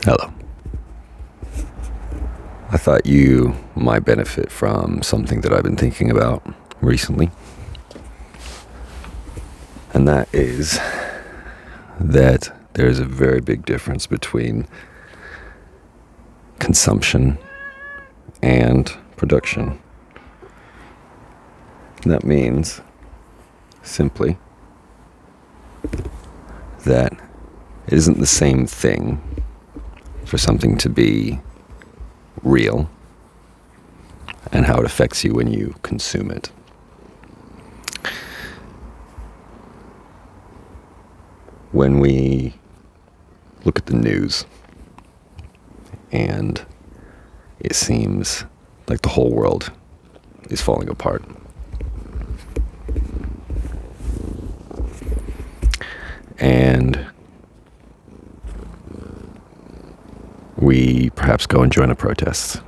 Hello. I thought you might benefit from something that I've been thinking about recently. And that is that there's a very big difference between consumption and production. That means simply that it isn't the same thing for something to be real and how it affects you when you consume it. When we look at the news and it seems like the whole world is falling apart, and we perhaps go and join a protest,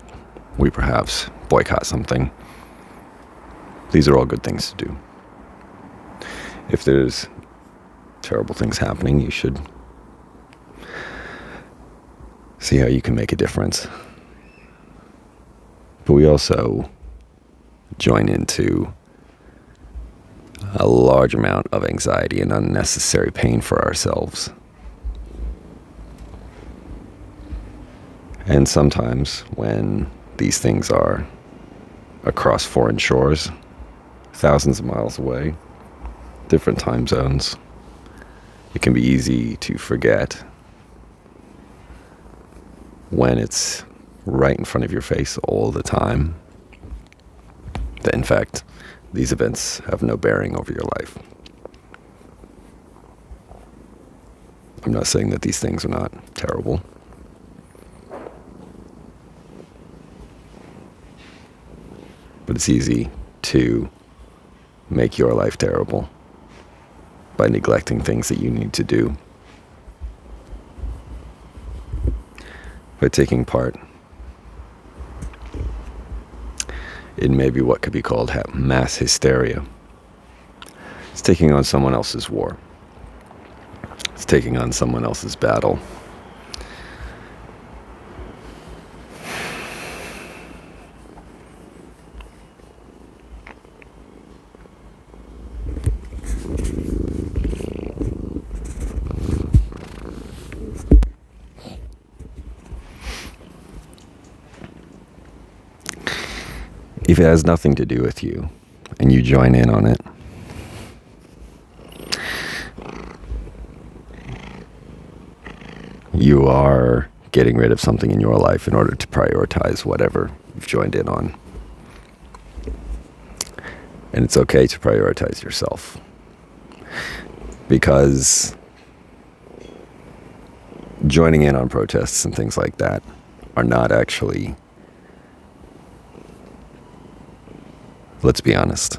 we perhaps boycott something. These are all good things to do. If there's terrible things happening, you should see how you can make a difference. But we also join into a large amount of anxiety and unnecessary pain for ourselves. And sometimes when these things are across foreign shores, thousands of miles away, different time zones, it can be easy to forget when it's right in front of your face all the time that in fact these events have no bearing over your life. I'm not saying that these things are not terrible. But it's easy to make your life terrible by neglecting things that you need to do. By taking part in maybe what could be called mass hysteria. It's taking on someone else's war. It's taking on someone else's battle. If it has nothing to do with you and you join in on it, you are getting rid of something in your life in order to prioritize whatever you've joined in on. And it's okay to prioritize yourself, because joining in on protests and things like that are not actually, let's be honest,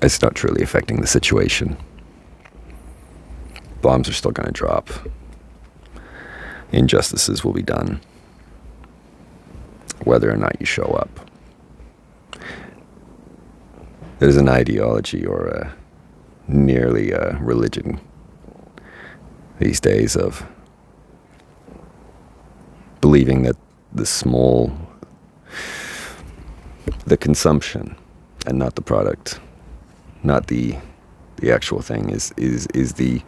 it's not truly affecting the situation. Bombs are still going to drop. Injustices will be done, whether or not you show up. There's an ideology or nearly a religion these days of believing that the consumption and not the product, not the actual thing is the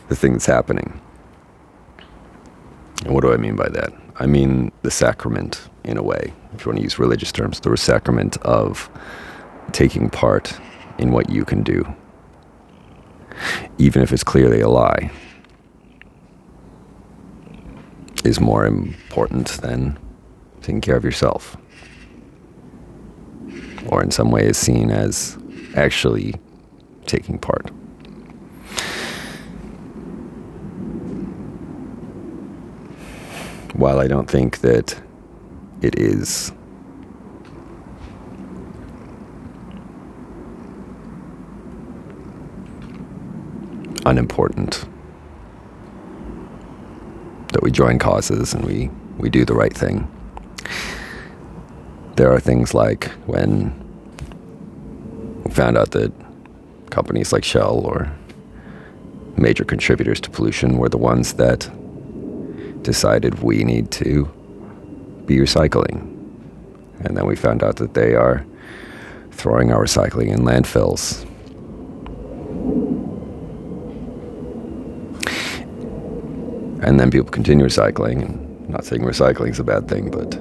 thing that's happening. And what do I mean by that? I mean the sacrament, in a way, if you want to use religious terms, the sacrament of taking part in what you can do, even if it's clearly a lie, is more important than taking care of yourself, or in some way is seen as actually taking part. While I don't think that it is unimportant that we join causes and we do the right thing, there are things like when we found out that companies like Shell or major contributors to pollution were the ones that decided we need to be recycling. And then we found out that they are throwing our recycling in landfills. And then people continue recycling. I'm not saying recycling is a bad thing, but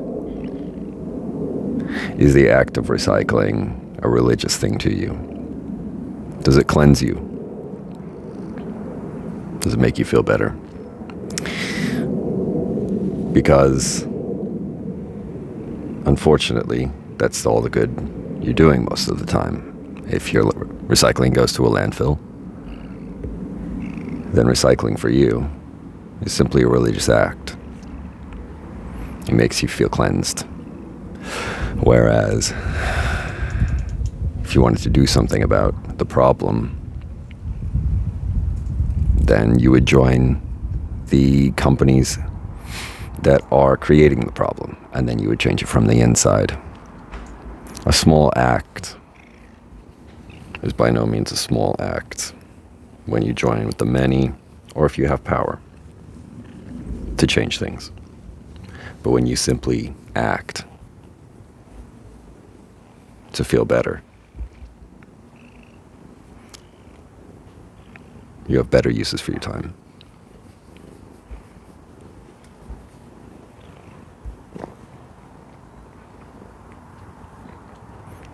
is the act of recycling a religious thing to you? Does it cleanse you? Does it make you feel better? Because, unfortunately, that's all the good you're doing most of the time. If your recycling goes to a landfill, then recycling for you is simply a religious act. It makes you feel cleansed. Whereas, if you wanted to do something about the problem, then you would join the companies that are creating the problem, and then you would change it from the inside. A small act is by no means a small act when you join with the many, or if you have power to change things. But when you simply act to feel better, you have better uses for your time.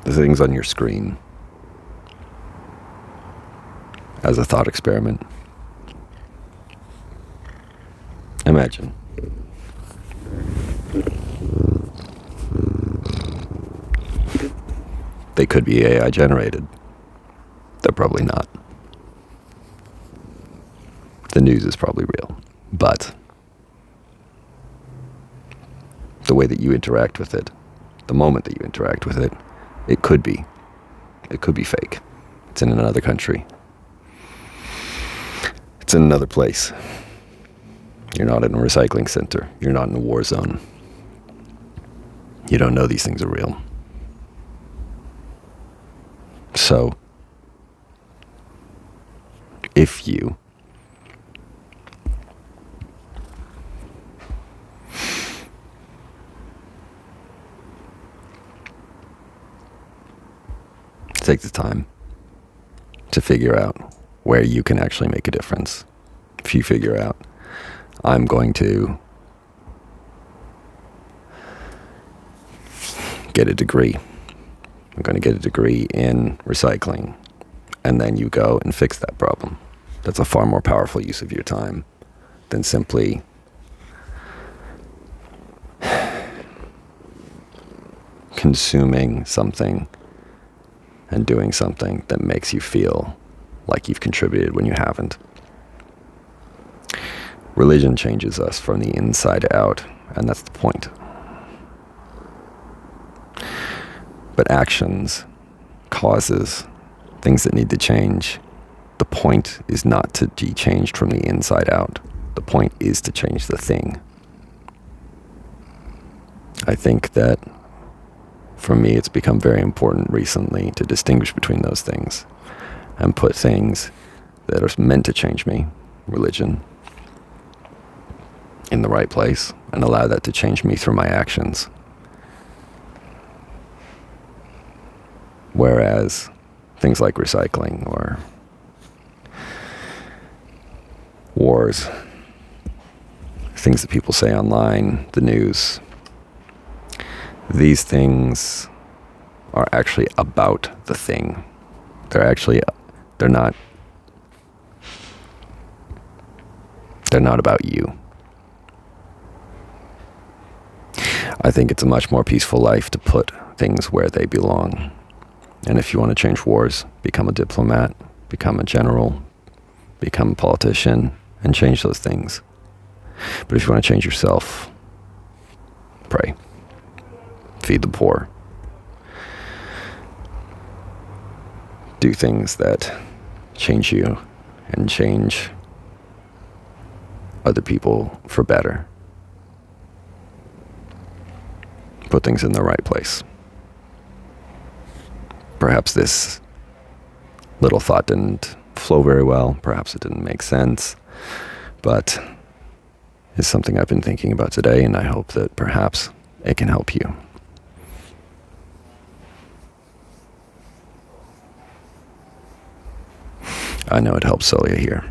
The things on your screen as a thought experiment. Imagine they could be AI generated. They're probably not. The news is probably real, but the way that you interact with it, the moment that you interact with it, it could be fake. It's in another country. It's in another place. You're not in a recycling center. You're not in a war zone. You don't know these things are real. So, if you take the time to figure out where you can actually make a difference. If you figure out, I'm going to get a degree. I'm going to get a degree in recycling. And then you go and fix that problem. That's a far more powerful use of your time than simply consuming something and doing something that makes you feel like you've contributed when you haven't. Religion changes us from the inside out, and that's the point. But actions, causes, things that need to change, the point is not to be changed from the inside out. The point is to change the thing. I think that for me, it's become very important recently to distinguish between those things and put things that are meant to change me, religion, in the right place and allow that to change me through my actions. Whereas things like recycling or wars, things that people say online, the news, these things are actually about the thing. They're not about you. I think it's a much more peaceful life to put things where they belong. And if you want to change wars, become a diplomat, become a general, become a politician, and change those things. But if you want to change yourself, pray. Feed the poor. Do things that change you and change other people for better. Put things in the right place. Perhaps this little thought didn't flow very well. Perhaps it didn't make sense. But is something I've been thinking about today, and I hope that perhaps it can help you. I know it helps Celia here.